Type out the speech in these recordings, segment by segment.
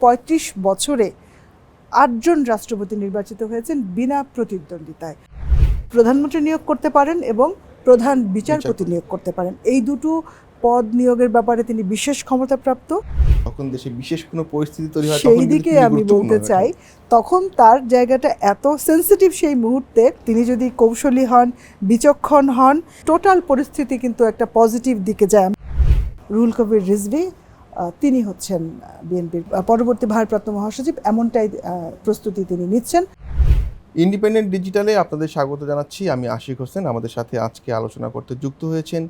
৩৫ বছরে ৮ জন রাষ্ট্রপতি নির্বাচিত হয়েছেন বিনা প্রতিদ্বন্দ্বিতায়। প্রধানমন্ত্রী নিয়োগ করতে পারেন এবং প্রধান বিচারপতি নিয়োগ করতে পারেন। এই দুটো পদ নিয়োগের ব্যাপারে তিনি বিশেষ ক্ষমতাপ্রাপ্ত। তখন দেশে বিশেষ কোনো পরিস্থিতি তৈরি হয়, সেই দিকে আমি বলতে চাই, তখন তার জায়গাটা এত সেন্সিটিভ সেই মুহূর্তে, তিনি যদি কৌশলী হন, বিচক্ষণ হন, টোটাল পরিস্থিতি কিন্তু একটা পজিটিভ দিকে যায়। রুহুল কবির রিজভী তিনি হচ্ছেন বিএনপির পরবর্তী ভারপ্রাপ্ত মহাসচিব, এমনটাই প্রস্তুতি তিনি নিচ্ছেন। ইন্ডিপেন্ডেন্ট ডিজিটালে আপনাদের স্বাগত জানাচ্ছি। আমি আশিক হোসেন। আমাদের সাথে আজকে আলোচনা করতে যুক্ত হয়েছেন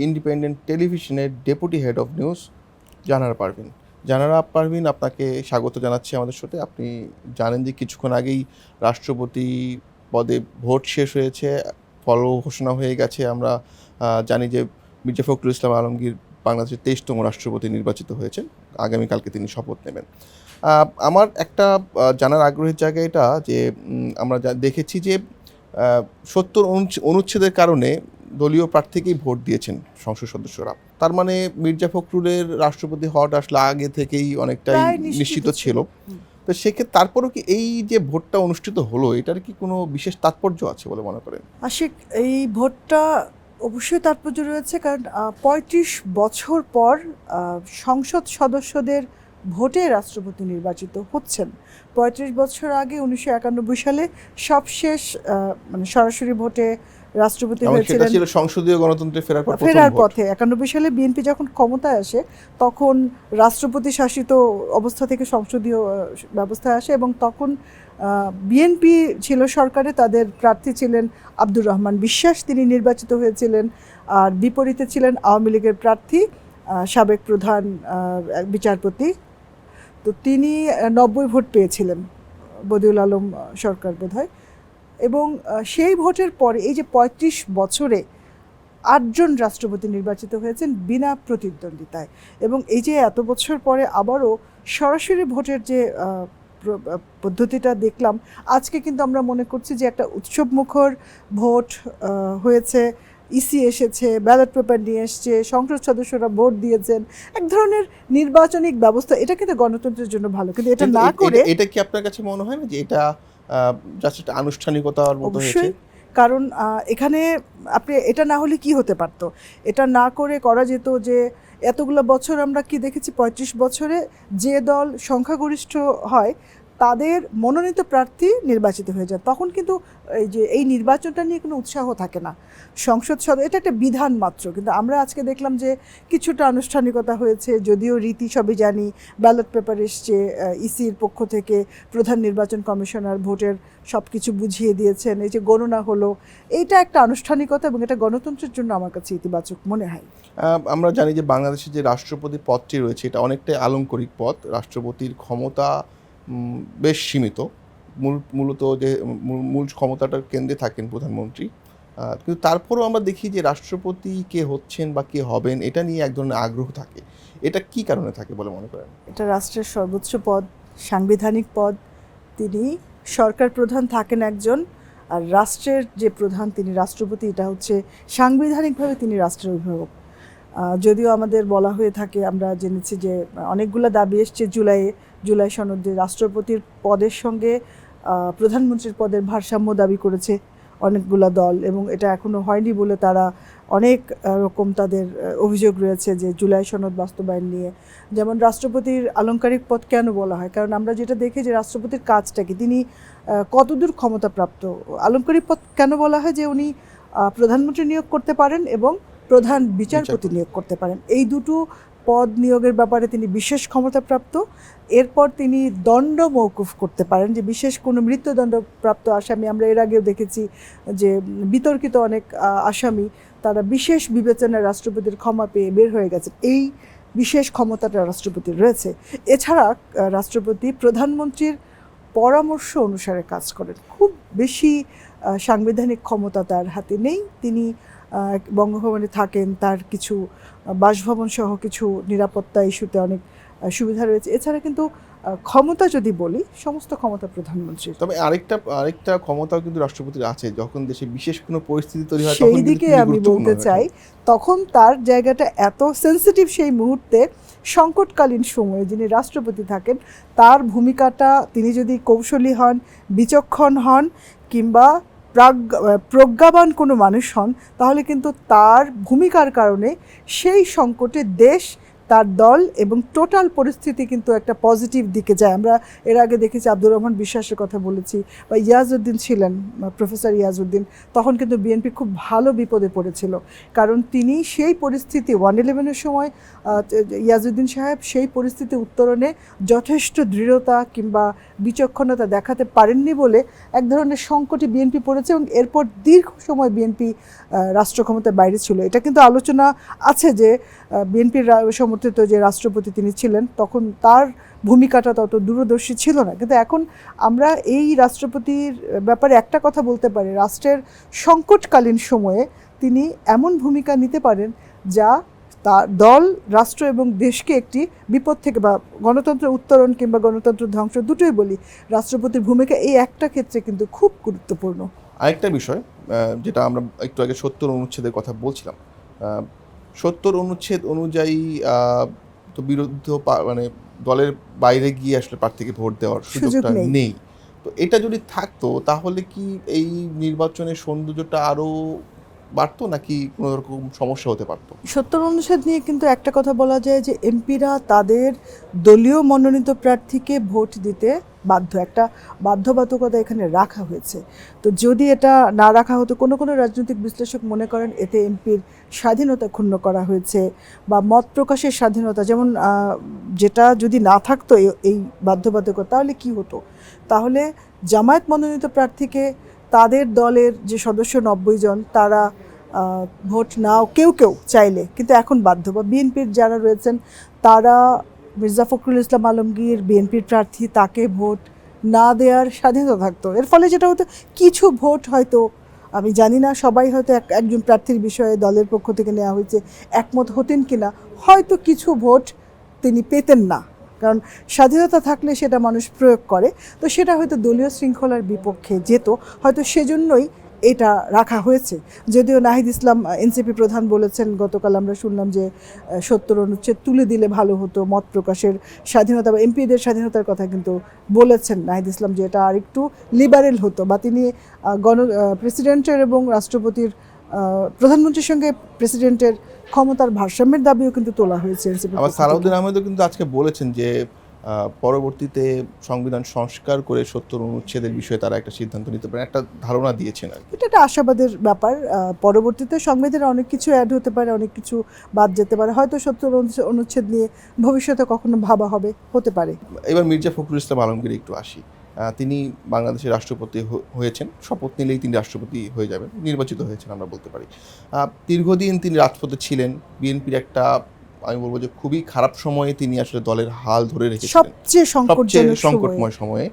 ইন্ডিপেন্ডেন্ট টেলিভিশনের deputy head of news Janara Parvin. Janara Parvin, আপনাকে স্বাগত জানাচ্ছি আমাদের সাথে। আপনি জানেন যে কিছুক্ষণ আগেই রাষ্ট্রপতি পদে ভোট শেষ হয়েছে, ফলও ঘোষণা হয়ে গেছে। আমরা জানি যে মির্জা ফখরুল ইসলাম আলমগীর বাংলাদেশের 23তম রাষ্ট্রপতি নির্বাচিত হয়েছেন। আগামীকালকে তিনি শপথ নেবেন। আমার একটা জানার আগ্রহের জায়গা এটা যে আমরা দেখেছি যে 70 অনুচ্ছেদের কারণে দলীয় প্রার্থীকেই ভোট দিয়েছেন সংসদ সদস্যরা। তার মানে মির্জা ফখরুলের রাষ্ট্রপতি হওয়াটা আসলে আগে থেকেই অনেকটাই নিশ্চিত ছিল। তো সেক্ষেত্রে তারপরেও কি এই যে ভোটটা অনুষ্ঠিত হলো, এটার কি কোনো বিশেষ তাৎপর্য আছে বলে মনে করেন? আশিক, এই ভোটটা অবশ্যই তাৎপর্য রয়েছে, কারণ ৩৫ বছর পর সংসদ সদস্যদের ভোটে রাষ্ট্রপতি নির্বাচিত হচ্ছেন। ৩৫ বছর আগে 1991 সালে সবশেষ মানে সরাসরি ভোটে রাষ্ট্রপতি হয়েছিলেন সংসদীয় গণতন্ত্রে ফেরার পথে। 91 সালে বিএনপি যখন ক্ষমতায় আসে, তখন রাষ্ট্রপতি শাসিত অবস্থা থেকে সংসদীয় ব্যবস্থায় আসে, এবং তখন বিএনপি ছিল সরকারে। তাদের প্রার্থী ছিলেন আব্দুর রহমান বিশ্বাস, তিনি নির্বাচিত হয়েছিলেন। আর বিপরীতে ছিলেন আওয়ামী লীগের প্রার্থী সাবেক প্রধান বিচারপতি, তো তিনি 90 ভোট পেয়েছিলেন, বদিউল আলম সরকার বোধহয়। এবং সেই ভোটের পরে এই যে ৩৫ বছরে ৮ জন রাষ্ট্রপতি নির্বাচিত হয়েছেন বিনা প্রতিদ্বন্দ্বিতায়, এবং এই যে এত বছর পরে আবারও সরাসরি ভোটের যে পদ্ধতিটা দেখলাম আজকে, কিন্তু আমরা মনে করছি যে একটা উৎসবমুখর ভোট হয়েছে। ইসি এসেছে, ব্যালট পেপার নিয়ে এসছে, সংসদ সদস্যরা ভোট দিয়েছেন, এক ধরনের নির্বাচনিক ব্যবস্থা। এটা কিন্তু গণতন্ত্রের জন্য ভালো, কিন্তু এটা না করে এটা কি আপনার কাছে মনে হয় না যে এটা জাস্ট একটা আনুষ্ঠানিকতার মতো হয়েছে? কারণ এখানে আপনি এটা না হলে কি হতে পারত, এটা না করে করা যেত যে এতগুলো বছর আমরা কি দেখেছি, ৩৫ বছরে যে দল সংখ্যাগরিষ্ঠ হয় তাদের মনোনীত প্রার্থী নির্বাচিত হয়ে যায়। তখন কিন্তু এই যে এই নির্বাচনটা নিয়ে কোনো উৎসাহ থাকে না। সংসদ সদস্য এটা একটা বিধান মাত্র, কিন্তু আমরা আজকে দেখলাম যে কিছুটা আনুষ্ঠানিকতা হয়েছে, যদিও রীতি সবই জানি। ব্যালট পেপার এসছে, ইসির পক্ষ থেকে প্রধান নির্বাচন কমিশনার ভোটের সব কিছু বুঝিয়ে দিয়েছেন, এই যে গণনা হলো, এইটা একটা আনুষ্ঠানিকতা, এবং এটা গণতন্ত্রের জন্য আমার কাছে ইতিবাচক মনে হয়। আমরা জানি যে বাংলাদেশের যে রাষ্ট্রপতি পদটি রয়েছে, এটা অনেকটাই আলংকরিক পদ। রাষ্ট্রপতির ক্ষমতা বেশ সীমিত, মূলত যে মূল ক্ষমতাটার কেন্দ্রে থাকেন প্রধানমন্ত্রী। কিন্তু তারপরেও আমরা দেখি যে রাষ্ট্রপতি কে হচ্ছেন বা কে হবেন এটা নিয়ে এক ধরনের আগ্রহ থাকে। এটা কি কারণে থাকে বলে মনে করেন? এটা রাষ্ট্রের সর্বোচ্চ পদ, সাংবিধানিক পদ। তিনি সরকার প্রধান থাকেন একজন, আর রাষ্ট্রের যে প্রধান তিনি রাষ্ট্রপতি, এটা হচ্ছে সাংবিধানিকভাবে তিনি রাষ্ট্রের অভিভাবক। যদিও আমাদের বলা হয়ে থাকে, আমরা জেনেছি যে অনেকগুলো দাবি এসছে জুলাই সনদে, রাষ্ট্রপতির পদের সঙ্গে প্রধানমন্ত্রীর পদের ভারসাম্য দাবি করেছে অনেকগুলো দল, এবং এটা এখনও হয়নি বলে তারা অনেক রকম তাদের অভিযোগ রয়েছে যে জুলাই সনদ বাস্তবায়ন নিয়ে। যেমন রাষ্ট্রপতির আলংকারিক পদ কেন বলা হয়, কারণ আমরা যেটা দেখি যে রাষ্ট্রপতির কাজটা কি, তিনি কতদূর ক্ষমতাপ্রাপ্ত। আলংকারিক পদ কেন বলা হয়, যে উনি প্রধানমন্ত্রী নিয়োগ করতে পারেন এবং প্রধান বিচারপতি নিয়োগ করতে পারেন। এই দুটো পদ নিয়োগের ব্যাপারে তিনি বিশেষ ক্ষমতাপ্রাপ্ত। এরপর তিনি দণ্ড মওকুফ করতে পারেন, যে বিশেষ কোনো মৃত্যুদণ্ডপ্রাপ্ত আসামি, আমরা এর আগেও দেখেছি যে বিতর্কিত অনেক আসামি তারা বিশেষ বিবেচনায় রাষ্ট্রপতির ক্ষমা পেয়ে বের হয়ে গেছে। এই বিশেষ ক্ষমতাটা রাষ্ট্রপতির রয়েছে। এছাড়া রাষ্ট্রপতি প্রধানমন্ত্রীর পরামর্শ অনুসারে কাজ করেন, খুব বেশি সাংবিধানিক ক্ষমতা তার হাতে নেই। তিনি বঙ্গভবনে থাকেন, তার কিছু বাসভবন সহ কিছু নিরাপত্তা ইস্যুতে অনেক সুবিধা রয়েছে। এছাড়া কিন্তু ক্ষমতা যদি বলি, সমস্ত ক্ষমতা প্রধানমন্ত্রীর। তবে আরেকটা ক্ষমতাও কিন্তু রাষ্ট্রপতির আছে, যখন দেশে বিশেষ কোনো পরিস্থিতি তৈরি হয় সেই দিকে আমি বলতে চাই, তখন তার জায়গাটা এত সেন্সিটিভ সেই মুহূর্তে, সংকটকালীন সময়ে যিনি রাষ্ট্রপতি থাকেন তার ভূমিকাটা, তিনি যদি কৌশলী হন, বিচক্ষণ হন কিংবা প্রজ্ঞাবান কোনো মানুষ হন, তাহলে কিন্তু তার ভূমিকার কারণে সেই সংকটে দেশ, তার দল এবং টোটাল পরিস্থিতি কিন্তু একটা পজিটিভ দিকে যায়। আমরা এর আগে দেখেছি আব্দুর রহমান বিশ্বাসের কথা বলেছি, বা ইয়াজউদ্দিন ছিলেন, প্রফেসর ইয়াজউদ্দিন, তখন কিন্তু বিএনপি খুব ভালো বিপদে পড়েছিল, কারণ তিনি সেই পরিস্থিতি 111-এর সময় ইয়াজউদ্দিন সাহেব সেই পরিস্থিতি উত্তরণে যথেষ্ট দৃঢ়তা কিংবা বিচক্ষণতা দেখাতে পারেননি বলে এক ধরনের সংকটে বিএনপি পড়েছে এবং এরপর দীর্ঘ সময় বিএনপি রাষ্ট্র ক্ষমতার বাইরে ছিল। এটা কিন্তু আলোচনা আছে যে বিএনপির সমর্থিত যে রাষ্ট্রপতি তিনি ছিলেন তখন তার ভূমিকাটা তত দূরদর্শী ছিল না, কিন্তু এখন আমরা এই রাষ্ট্রপতির ব্যাপারে একটা কথা বলতে পারি, রাষ্ট্রের সংকটকালীন সময়ে তিনি এমন ভূমিকা নিতে পারেন যা তার দল, রাষ্ট্র এবং দেশকে একটি বিপদ থেকে বা গণতন্ত্র উত্তরণ কিংবা গণতন্ত্র ধ্বংস, দুটোই বলি, রাষ্ট্রপতির ভূমিকা এই একটা ক্ষেত্রে কিন্তু খুব গুরুত্বপূর্ণ। আরেকটা বিষয় যেটা আমরা একটু আগে 70 অনুচ্ছেদের কথা বলছিলাম, 70 অনুচ্ছেদ অনুযায়ী তো বিরুদ্ধ মানে দলের বাইরে গিয়ে আসলে প্রার্থীকে ভোট দেওয়ার সুযোগটা নেই। তো এটা যদি থাকতো তাহলে কি এই নির্বাচনের সৌন্দর্যটা আরও বাড়তো নাকি কোনো রকম সমস্যা হতে পারতো? 70 অনুচ্ছেদ নিয়ে কিন্তু একটা কথা বলা যায় যে এমপিরা তাদের দলীয় মনোনীত প্রার্থীকে ভোট দিতে বাধ্য, একটা বাধ্যবাধকতা এখানে রাখা হয়েছে। তো যদি এটা না রাখা হতো, কোনো কোনো রাজনৈতিক বিশ্লেষক মনে করেন এতে এমপির স্বাধীনতা ক্ষুণ্ণ করা হয়েছে বা মত প্রকাশের স্বাধীনতা, যেমন যেটা যদি না থাকতো এই বাধ্যবাধকতা, তাহলে কি হতো? তাহলে জামায়াত মনোনীত প্রার্থীকে তাদের দলের যে সদস্য 90 জন তারা ভোট নাও কেউ কেউ চাইলে, কিন্তু এখন বাধ্য, বা বিএনপির যারা রয়েছেন তারা, মির্জা ফখরুল ইসলাম আলমগীর বিএনপির প্রার্থী, তাকে ভোট না দেওয়ার স্বাধীনতা থাকতো। এর ফলে যেটা হতো, কিছু ভোট হয়তো, আমি জানি না সবাই হয়তো একজন প্রার্থীর বিষয়ে দলের পক্ষ থেকে নেওয়া হয়েছে একমত হতেন কিনা, হয়তো কিছু ভোট তিনি পেতেন না, কারণ স্বাধীনতা থাকলে সেটা মানুষ প্রয়োগ করে, তো সেটা হয়তো দলীয় শৃঙ্খলার বিপক্ষে যেত, হয়তো সেজন্যই এটা রাখা হয়েছে। যদিও নাহিদ ইসলাম এনসিপি প্রধান বলেছেন, গতকাল আমরা শুনলাম যে 70 অনুচ্ছেদ তুলে দিলে ভালো হতো, মত প্রকাশের স্বাধীনতা বা এমপিদের স্বাধীনতার কথা কিন্তু বলেছেন নাহিদ ইসলাম, যে এটা আর একটু লিবারেল হতো, বা তিনি প্রেসিডেন্টের এবং রাষ্ট্রপতির, প্রধানমন্ত্রীর সঙ্গে প্রেসিডেন্টের ক্ষমতার ভারসাম্যের দাবিও কিন্তু তোলা হয়েছে এনসিপি। আবার সালাউদ্দিন আহমেদও কিন্তু আজকে বলেছেন যে পরবর্তীতে সংবিধান সংস্কার করে 70 অনুচ্ছেদের বিষয়ে তারা একটা সিদ্ধান্ত নিতে পারে, একটা ধারণা দিয়েছেন আর কি। এটা একটা আশাবাদের ব্যাপার। পরবর্তীতে সংবিধানে অনেক কিছু অ্যাড হতে পারে, অনেক কিছু বাদ যেতে পারে, হয়তো 70 অনুচ্ছেদ নিয়ে ভবিষ্যতে কখনো ভাবা হতে পারে। এবার মির্জা ফখরুল ইসলাম আলমগীর একটু আসি। তিনি বাংলাদেশের রাষ্ট্রপতি হয়েছেন, শপথ নিলেই তিনি রাষ্ট্রপতি হয়ে যাবেন, নির্বাচিত হয়েছেন আমরা বলতে পারি। দীর্ঘদিন তিনি রাজপথে ছিলেন, বিএনপির একটা, আমি বলবো যে খুবই খারাপ সময়ে তিনি আসলে দলের হাল ধরে রেখেছিলেন, সবচেয়ে সংকটময় সময়ে।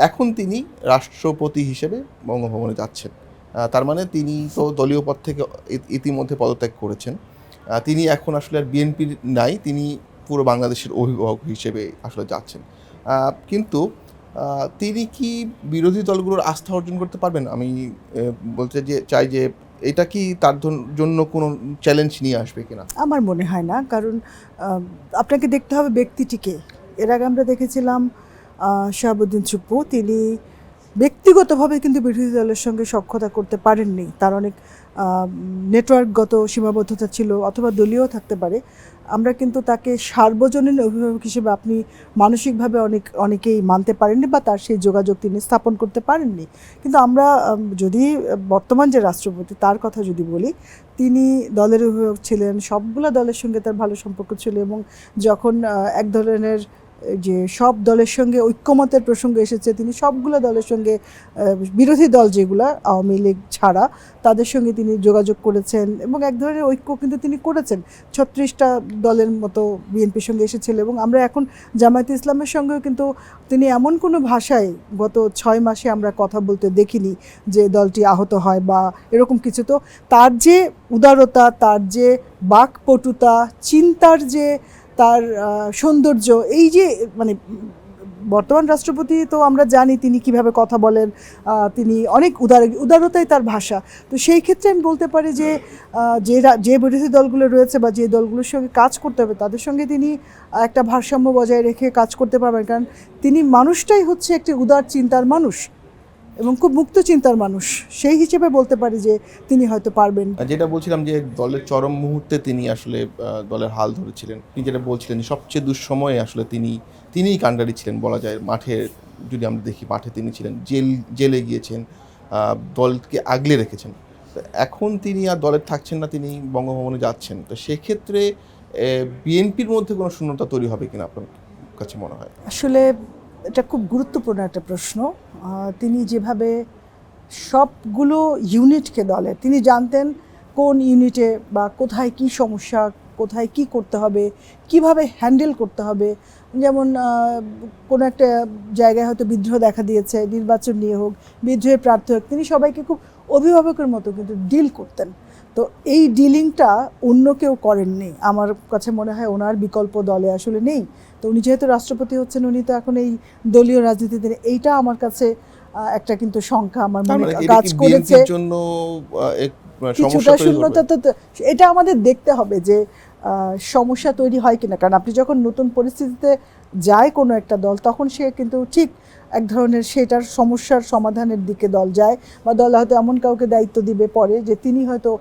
এখন তিনি রাষ্ট্রপতি হিসেবে বঙ্গভবনে যাচ্ছেন, তার মানে তিনি তো দলীয় পদ থেকে ইতিমধ্যে পদত্যাগ করেছেন। তিনি এখন আসলে আর বিএনপির নাই, তিনি পুরো বাংলাদেশের অভিভাবক হিসেবে আসলে যাচ্ছেন। কিন্তু তিনি কি বিরোধী দলগুলোর আস্থা অর্জন করতে পারবেন? আমি বলতে চাই যে এটা কি তার জন্য কোনো চ্যালেঞ্জ নিয়ে আসবে কিনা? আমার মনে হয় না, কারণ আপনাকে দেখতে হবে ব্যক্তিটিকে। এর আগে আমরা দেখেছিলাম শাহাবুদ্দিন চুপ্পু, তিনি ব্যক্তিগতভাবে কিন্তু বিরোধী দলের সঙ্গে সখ্যতা করতে পারেননি, তার অনেক নেটওয়ার্কগত সীমাবদ্ধতা ছিল, অথবা দলীয় থাকতে পারে। আমরা কিন্তু তাকে সার্বজনীন অভিভাবক হিসেবে আপনি মানসিকভাবে অনেকেই মানতে পারেননি, বা তার সেই যোগাযোগ তিনি স্থাপন করতে পারেননি। কিন্তু আমরা যদি বর্তমান যে রাষ্ট্রপতি তার কথা যদি বলি, তিনি দলের অভিভাবক ছিলেন, সবগুলো দলের সঙ্গে তার ভালো সম্পর্ক ছিল, এবং যখন এক ধরনের যে সব দলের সঙ্গে ঐক্যমতের প্রসঙ্গ এসেছে, তিনি সবগুলো দলের সঙ্গে, বিরোধী দল যেগুলো আওয়ামী লীগ ছাড়া, তাদের সঙ্গে তিনি যোগাযোগ করেছেন এবং এক ধরনের ঐক্য কিন্তু তিনি করেছেন। 36টা দলের মতো বিএনপির সঙ্গে এসেছিল, এবং আমরা এখন জামায়াতে ইসলামের সঙ্গেও কিন্তু তিনি এমন কোনো ভাষায় গত 6 মাসে আমরা কথা বলতে দেখিনি যে দলটি আহত হয় বা এরকম কিছু। তো তার যে উদারতা, তার যে বাকপটুতা, চিন্তার যে তার সৌন্দর্য, এই যে মানে বর্তমান রাষ্ট্রপতি তো আমরা জানি তিনি কিভাবে কথা বলেন, তিনি অনেক উদারতাই তার ভাষা। তো সেই ক্ষেত্রে আমি বলতে পারি যে যে বিরোধী দলগুলো রয়েছে বা যে দলগুলোর সঙ্গে কাজ করতে হবে তাদের সঙ্গে তিনি একটা ভারসাম্য বজায় রেখে কাজ করতে পারবেন, কারণ তিনি মানুষটাই হচ্ছে একটি উদার চিন্তার মানুষ এবং খুব মুক্ত চিন্তার মানুষ। সেই হিসেবে বলতে পারি যে তিনি হয়তো পারবেন। যেটা বলছিলাম যে দলের চরম মুহূর্তে তিনি আসলে দলের হাল ধরেছিলেন, তিনি যেটা বলছিলেন যে সবচেয়ে দুঃসময়ে আসলে তিনিই কাণ্ডারি ছিলেন বলা যায়। মাঠে যদি আমরা দেখি, মাঠে তিনি ছিলেন, জেলে গিয়েছেন, দলকে আগলে রেখেছেন। তো এখন তিনি আর দলের থাকছেন না, তিনি বঙ্গভবনে যাচ্ছেন। তো সেক্ষেত্রে বিএনপির মধ্যে কোনো শূন্যতা তৈরি হবে কিনা আপনার কাছে মনে হয়? আসলে এটা খুব গুরুত্বপূর্ণ একটা প্রশ্ন। তিনি যেভাবে সবগুলো ইউনিটকে দলের, তিনি জানতেন কোন ইউনিটে বা কোথায় কি সমস্যা, কোথায় কি করতে হবে, কিভাবে হ্যান্ডেল করতে হবে। যেমন কোনো একটা জায়গায় হয়তো বিদ্রোহ দেখা দিয়েছে, নির্বাচন নিয়ে হোক, বিদ্রোহের প্রার্থী হোক, তিনি সবাইকে খুব অভিভাবকের মতো কিন্তু ডিল করতেন। তো এই ডিলিংটা অন্য কেউ করেননি। আমার কাছে মনে হয় ওনার বিকল্প দলে আসলে নেই। তো উনি যেহেতু রাষ্ট্রপতি হচ্ছেন, উনি তো এখন এই দলীয় রাজনীতিতে এইটা আমার কাছে একটা কিন্তু সংখ্যা আমার মনে কাজ করেছে। কিছুটা শূন্যতা তো এটা আমাদের দেখতে হবে যে সমস্যা তৈরি হয় কিনা, কারণ আপনি যখন নতুন পরিস্থিতিতে যায় কোনো একটা দল, তখন সে কিন্তু ঠিক এক ধরনের সেটার সমস্যার সমাধানের দিকে দল যায়, বা দল হয়তো এমন কাউকে দায়িত্ব দিবে পরে যে তিনি হয়তো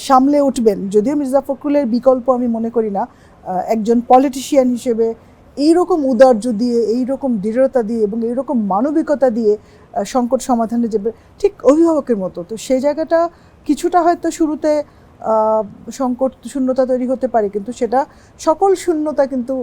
সামলে উঠবেন। যদিও মির্জা ফখরুলের বিকল্প আমি মনে করি না। একজন পলিটিশিয়ান হিসেবে এইরকম উদার্য দিয়ে, এইরকম দৃঢ়তা দিয়ে এবং এইরকম মানবিকতা দিয়ে সংকট সমাধানে যাবে ঠিক অভিভাবকের মতো। তো সেই জায়গাটা কিছুটা হয়তো শুরুতে সংকট শূন্যতা তৈরি হতে পারে, কিন্তু সেটা সকল শূন্যতা কিন্তু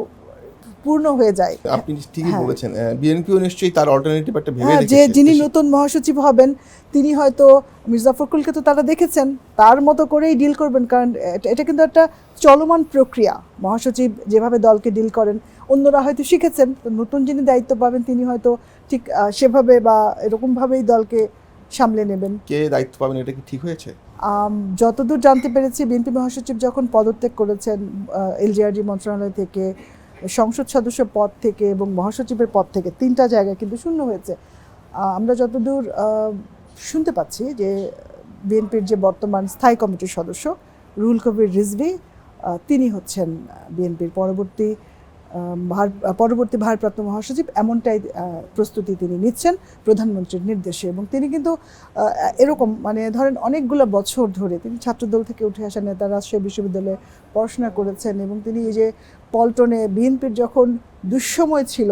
পূর্ণ হয়ে যায়। আপনি ঠিকই বলেছেন। বিএনপিও নিশ্চয়ই তার অল্টারনেটিভ একটা ভেবে রেখেছে। যে যিনি নতুন মহাসচিব হবেন তিনি হয়তো মির্জা ফখরুলকে তো তারা দেখেছেন, তার মতো করেই ডিল করবেন, কারণ এটা কিন্তু একটা চলমান প্রক্রিয়া। মহাসচিব যেভাবে দলকে ডিল করেন অন্যরা হয়তো শিখেছেন, তো নতুন যিনি দায়িত্ব পাবেন তিনি হয়তো ঠিক সেভাবে বা এরকমভাবেই দলকে সামলে নেবেন। কে দায়িত্ব পাবেন এটা কি ঠিক হয়েছে? যতদূর জানতে পেরেছি, বিএনপি মহাসচিব যখন পদত্যাগ করেছেন এলজিআরডি মন্ত্রণালয় থেকে, সংসদ সদস্য পদ থেকে এবং মহাসচিবের পদ থেকে, 3টা জায়গায় কিন্তু শূন্য হয়েছে। আমরা যতদূর শুনতে পাচ্ছি যে বিএনপির যে বর্তমান স্থায়ী কমিটির সদস্য রুহুল কবির রিজভী, তিনি হচ্ছেন বিএনপির পরবর্তী ভারপ্রাপ্ত মহাসচিব, এমনটাই প্রস্তুতি তিনি নিচ্ছেন প্রধানমন্ত্রীর নির্দেশে। এবং তিনি কিন্তু এরকম মানে ধরেন অনেকগুলো বছর ধরে তিনি ছাত্রদল থেকে উঠে আসা নেতা, রাজশাহী বিশ্ববিদ্যালয়ে পড়াশোনা করেছেন, এবং তিনি এই যে পল্টনে বিএনপির যখন দুঃসময় ছিল,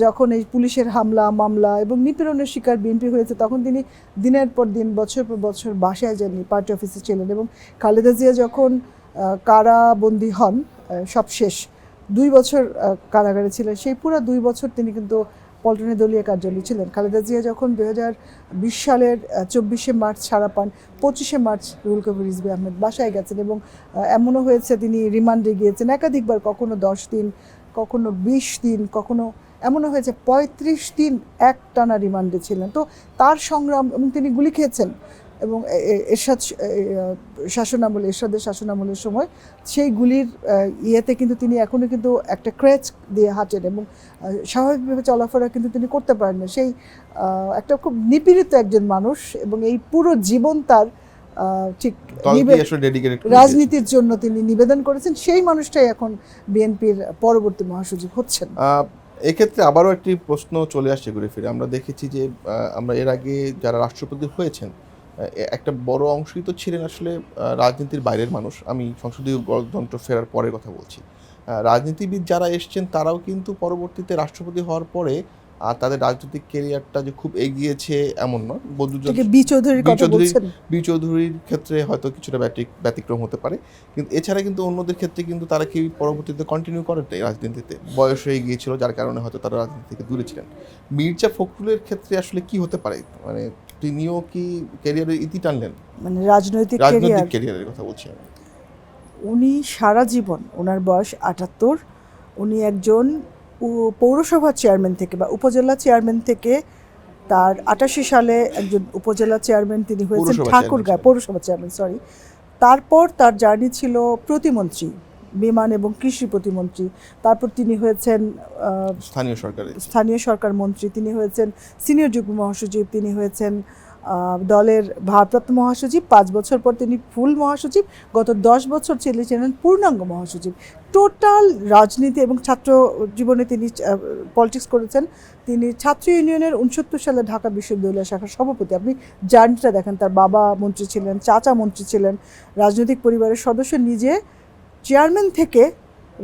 যখন এই পুলিশের হামলা মামলা এবং নিপীড়নের শিকার বিএনপি হয়েছে, তখন তিনি দিনের পর দিন বছর পর বছর বাসায় যাননি, পার্টি অফিসে ছিলেন। এবং খালেদা জিয়া যখন কারাবন্দী হন, সবশেষ 2 বছর কারাগারে ছিলেন, সেই পুরো 2 বছর তিনি কিন্তু পল্টনে দলীয় কার্যালয়ে ছিলেন। খালেদা জিয়া যখন 2020 সালের 24শে মার্চ ছাড়া পান, 25শে মার্চ রুহুল কবির রিজভী আহমেদ বাসায় গেছেন, এবং এমনও হয়েছে তিনি রিমান্ডে গিয়েছেন একাধিকবার, কখনো 10 দিন, কখনো 20 দিন, কখনো এমনও হয়েছে 35 দিন একটানা রিমান্ডে ছিলেন। তো তার সংগ্রাম, এবং তিনি গুলি খেয়েছেন, এবং এরশাদের শাসনামলের সময় সেই গুলির ইয়েতে কিন্তু তিনি এখনও কিন্তু একটা ক্র্যাচ দিয়ে হাঁটেন, এবং স্বাভাবিকভাবে চলাফেরা কিন্তু তিনি করতে পারেন না। সেই একটা খুব নিপীড়িত একজন মানুষ, এবং এই পুরো জীবন তার ঠিক রাজনীতির জন্য তিনি নিবেদন করেছেন। সেই মানুষটাই এখন বিএনপির পরবর্তী মহাসচিব হচ্ছেন। এক্ষেত্রে আবারও একটি প্রশ্ন চলে আসছে ঘুরে ফিরে। আমরা দেখেছি যে আমরা এর আগে যারা রাষ্ট্রপতি হয়েছেন একটা বড় অংশই তো ছিলেন আসলে রাজনীতির বাইরের মানুষ। আমি সংসদীয় গণতন্ত্র ফেরার পরে কথা বলছি। রাজনীতিবিদ যারা এসছেন তারাও কিন্তু পরবর্তীতে রাষ্ট্রপতি হওয়ার পরে আর তাদের রাজনৈতিক ক্যারিয়ারটা যে খুব এগিয়েছে এমন নয়। বি চৌধুরীর ক্ষেত্রে হয়তো কিছুটা ব্যতিক্রম হতে পারে, কিন্তু এছাড়া কিন্তু অন্যদের ক্ষেত্রে কিন্তু তারা কেউ পরবর্তীতে কন্টিনিউ করেন রাজনীতিতে। বয়স হয়ে গিয়েছিল যার কারণে হয়তো তারা রাজনীতি থেকে দূরে ছিলেন। মির্জা ফখরুলের ক্ষেত্রে আসলে কি হতে পারে, মানে তিনিও কি ক্যারিয়ারের ইতি টানলেন? মানে রাজনৈতিক ক্যারিয়ারের কথা বলছি আমি। উনি সারা জীবন, ওনার বয়স 78, উনি একজন পৌরসভা চেয়ারম্যান থেকে বা উপজেলা চেয়ারম্যান থেকে, তার 88 সালে একজন উপজেলা চেয়ারম্যান তিনি হয়েছেন ঠাকুরগাঁও, পৌরসভা চেয়ারম্যান তারপর তার জার্নি ছিল প্রতিমন্ত্রী, বিমান এবং কৃষি প্রতিমন্ত্রী, তারপর তিনি হয়েছেন স্থানীয় সরকার মন্ত্রী, তিনি হয়েছেন সিনিয়র যুগ্ম মহাসচিব, তিনি হয়েছেন দলের ভারপ্রাপ্ত মহাসচিব, 5 বছর পর তিনি ফুল মহাসচিব, গত 10 বছর ছিলেন পূর্ণাঙ্গ মহাসচিব। টোটাল রাজনীতি এবং ছাত্র জীবনে তিনি পলিটিক্স করেছেন। তিনি ছাত্র ইউনিয়নের 69 সালে ঢাকা বিশ্ববিদ্যালয় শাখার সভাপতি। আপনি জার্নিটা দেখেন, তার বাবা মন্ত্রী ছিলেন, চাচা মন্ত্রী ছিলেন, রাজনৈতিক পরিবারের সদস্য, নিজে চেয়ারম্যান থেকে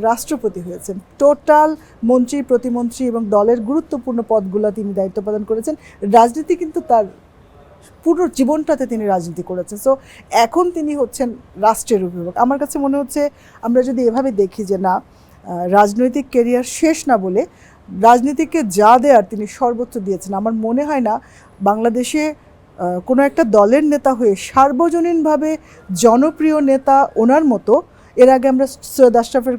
রাষ্ট্রপতি হয়েছেন। টোটাল মন্ত্রী, প্রতিমন্ত্রী এবং দলের গুরুত্বপূর্ণ পদগুলো তিনি দায়িত্ব পালন করেছেন। রাজনীতি কিন্তু তার পুরো জীবনটাতে তিনি রাজনীতি করেছেন। সো এখন তিনি হচ্ছেন রাষ্ট্রের অভিভাবক। আমার কাছে মনে হচ্ছে আমরা যদি এভাবে দেখি যে না, রাজনৈতিক কেরিয়ার শেষ না বলে রাজনীতিকে যা দেয়ার তিনি সর্বোচ্চ দিয়েছেন। আমার মনে হয় না বাংলাদেশে কোনো একটা দলের নেতা হয়ে সার্বজনীনভাবে জনপ্রিয় নেতা ওনার মতো, এর আগে আমরা সৈয়দ আশরাফের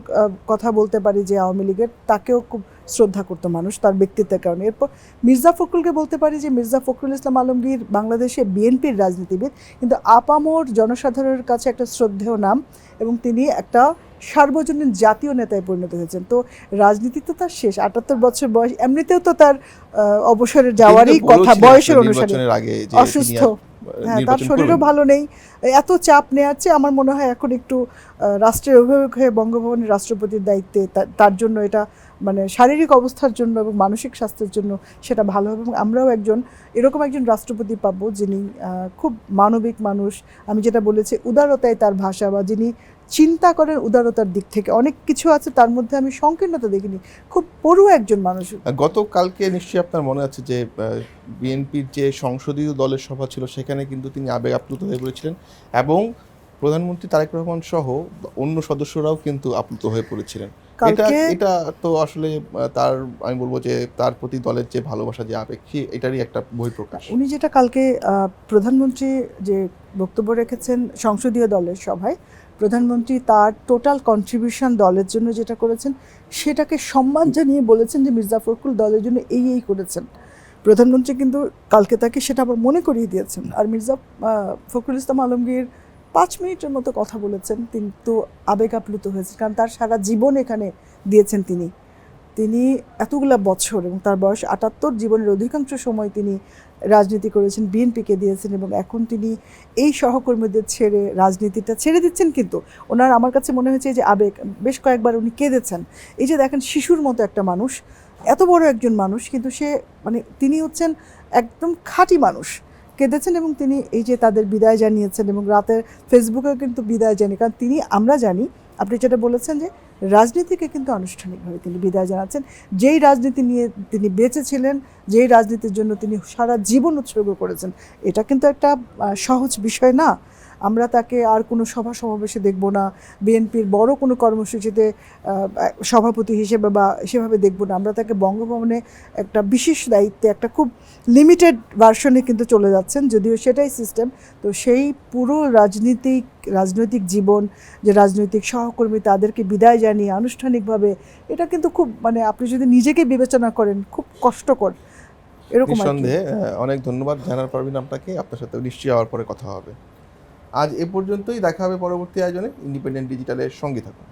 কথা বলতে পারি যে আওয়ামী লীগের, তাকেও খুব শ্রদ্ধা করতো মানুষ তার ব্যক্তিত্বের কারণে। এরপর মির্জা ফখরুলকে বলতে পারি যে মির্জা ফখরুল ইসলাম আলমগীর বাংলাদেশে বিএনপির রাজনীতিবিদ, কিন্তু আপামর জনসাধারণের কাছে একটা শ্রদ্ধেয় নাম, এবং তিনি একটা সার্বজনীন জাতীয় নেতায় পরিণত হয়েছেন। তো রাজনীতি তো তার শেষ, 78 বছর বয়স, এমনিতেও তো তার অবসরে যাওয়ারই কথা বয়সের অনুসারে, অসুস্থ, হ্যাঁ, তার শরীরও ভালো নেই, এত চাপ নেওয়াচ্ছে। আমার মনে হয় এখন একটু রাষ্ট্রের অভিভাবক হয়ে বঙ্গভবনের রাষ্ট্রপতির দায়িত্বে, তার জন্য এটা মানে শারীরিক অবস্থার জন্য এবং মানসিক স্বাস্থ্যের জন্য সেটা ভালো হবে। এবং আমরাও এরকম একজন রাষ্ট্রপতি পাবো যিনি খুব মানবিক মানুষ। আমি যেটা বলেছি, উদারতায় তার ভাষা, বা যিনি চিন্তা করেন উদারতার দিক থেকে, অনেক কিছু আছে তার মধ্যে আমি সংকীর্ণতা দেখিনি, খুব পড়ুয়া একজন মানুষ। গতকালকে নিশ্চয়ই আপনার মনে আছে যে বিএনপির যে সংসদীয় দলের সভা ছিল, সেখানে কিন্তু তিনি আবেগ আপ্লুত হয়ে পড়েছিলেন, এবং প্রধানমন্ত্রী তারেক রহমান সহ অন্য সদস্যরাও কিন্তু আপ্লুত হয়ে পড়েছিলেন। এটা তো আসলে তার, আমি বলবো যে তার প্রতি দলের যে ভালোবাসা, যে আবেগ, এটারই একটা বহিঃপ্রকাশ। উনি যেটা কালকে প্রধানমন্ত্রী যে বক্তব্য রেখেছেন সংসদীয় দলের সভায়, প্রধানমন্ত্রী তার টোটাল কন্ট্রিবিউশন দলের জন্য যেটা করেছেন সেটাকে সম্মান জানিয়ে বলেছেন যে মির্জা ফখরুল দলের জন্য এই করেছেন। প্রধানমন্ত্রী কিন্তু কালকে তাকে সেটা আবার মনে করিয়ে দিয়েছেন। আর মির্জা ফখরুল ইসলাম আলমগীর 5 মিনিটের মতো কথা বলেছেন, কিন্তু আবেগ আপ্লুত হয়েছেন, কারণ তার সারা জীবন এখানে দিয়েছেন তিনি এতগুলা বছর, এবং তার বয়স 78, জীবনের অধিকাংশ সময় তিনি রাজনীতি করেছেন, বিএনপিকে দিয়েছেন, এবং এখন তিনি এই সহকর্মীদের ছেড়ে রাজনীতিটা ছেড়ে দিচ্ছেন। কিন্তু ওনার, আমার কাছে মনে হয়েছে যে আবেগ, বেশ কয়েকবার উনি কেঁদেছেন। এই যে দেখেন, শিশুর মতো একটা মানুষ, এত বড় একজন মানুষ, কিন্তু সে মানে তিনি হচ্ছেন একদম খাঁটি মানুষ, কেঁদেছেন। এবং তিনি এই যে তাদের বিদায় জানিয়েছেন, এবং রাতের ফেসবুকেও কিন্তু বিদায় জানিয়ে, কারণ তিনি, আমরা জানি, আপনি যেটা বলেছেন যে রাজনীতিকে কিন্তু আনুষ্ঠানিকভাবে তিনি বিদায় জানাচ্ছেন। যেই রাজনীতি নিয়ে তিনি বেঁচে ছিলেন, যেই রাজনীতির জন্য তিনি সারা জীবন উৎসর্গ করেছেন, এটা কিন্তু একটা সহজ বিষয় না। আমরা তাকে আর কোনো সভা সমাবেশে দেখব না, বিএনপির বড় কোনো কর্মসূচিতে সভাপতি হিসেবে বা সেভাবে দেখব না। আমরা তাকে বঙ্গভবনে একটা বিশেষ দায়িত্বে, একটা খুব লিমিটেড ভার্সনে কিন্তু চলে যাচ্ছেন, যদিও সেটাই সিস্টেম। তো সেই পুরো রাজনৈতিক জীবন, যে রাজনৈতিক সহকর্মী, তাদেরকে বিদায় জানিয়ে আনুষ্ঠানিকভাবে, এটা কিন্তু খুব, মানে আপনি যদি নিজেকে বিবেচনা করেন, খুব কষ্টকর। এরকম নিঃসন্দেহে। অনেক ধন্যবাদ জানার পারবেন আপনাকে, আপনার সাথে নিশ্চয়ই আবার পরে কথা হবে। আজ এ পর্যন্তই, দেখা হবে পরবর্তী আয়োজনে। ইন্ডিপেন্ডেন্ট ডিজিটালের সঙ্গে থাকুন।